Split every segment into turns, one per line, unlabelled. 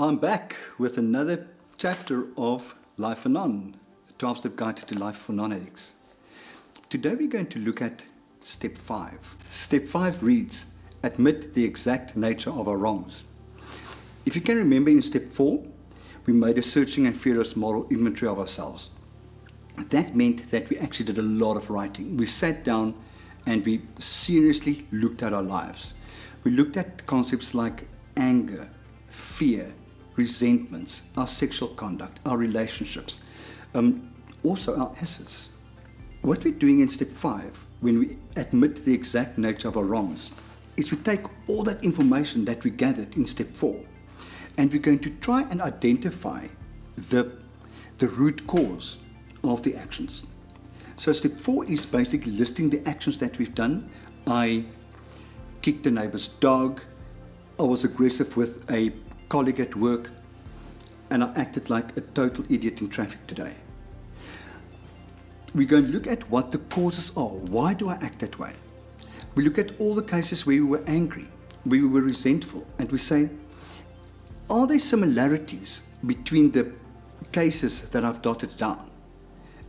I'm back with another chapter of Life Anon, a 12-step guide to life for non-addicts. Today we're going to look at step 5. Step 5 reads, admit the exact nature of our wrongs. If you can remember, in step 4, we made a searching and fearless moral inventory of ourselves. That meant that we actually did a lot of writing. We sat down and we seriously looked at our lives. We looked at concepts like anger, fear, resentments, our sexual conduct, our relationships, also our assets. What we're doing in step 5, when we admit the exact nature of our wrongs, is we take all that information that we gathered in step 4, and we're going to try and identify the root cause of the actions. So step 4 is basically listing the actions that we've done. I kicked the neighbor's dog, I was aggressive with a colleague at work, and I acted like a total idiot in traffic today. We're going to look at what the causes are. Why do I act that way? We look at all the cases where we were angry, where we were resentful, and we say, are there similarities between the cases that I've dotted down?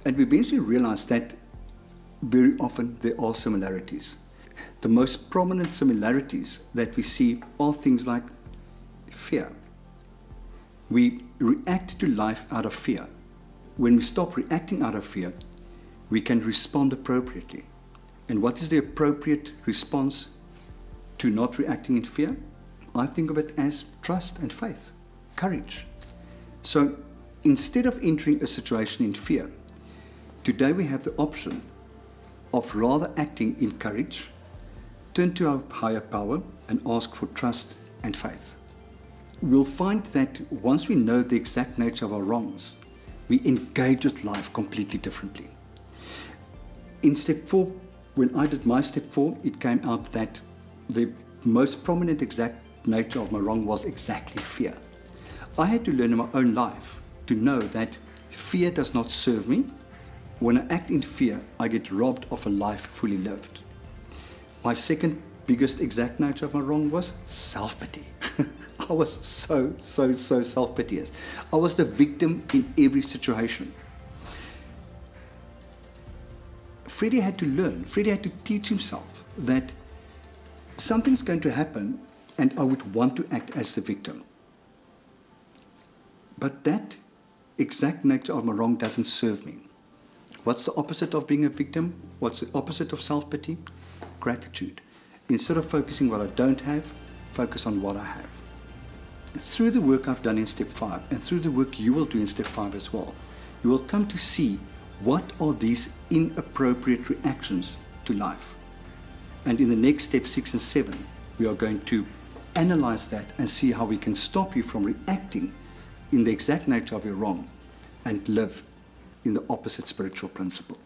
And we eventually realize that very often there are similarities. The most prominent similarities that we see are things like fear. We react to life out of fear. When we stop reacting out of fear, we can respond appropriately. And what is the appropriate response to not reacting in fear? I think of it as trust and faith, courage. So instead of entering a situation in fear, today we have the option of rather acting in courage, turn to our higher power and ask for trust and faith. We'll find that once we know the exact nature of our wrongs, we engage with life completely differently. In step 4, when I did my step 4, it came out that the most prominent exact nature of my wrong was exactly fear. I had to learn in my own life to know that fear does not serve me. When I act in fear, I get robbed of a life fully lived. My second biggest exact nature of my wrong was self-pity. I was so self-piteous. I was the victim in every situation. Freddie had to learn, Freddie had to teach himself that something's going to happen and I would want to act as the victim. But that exact nature of my wrong doesn't serve me. What's the opposite of being a victim? What's the opposite of self-pity? Gratitude. Instead of focusing what I don't have, focus on what I have. Through the work I've done in step 5 and through the work you will do in step 5 as well, you will come to see what are these inappropriate reactions to life. And in the next step 6 and 7, we are going to analyze that and see how we can stop you from reacting in the exact nature of your wrong and live in the opposite spiritual principle.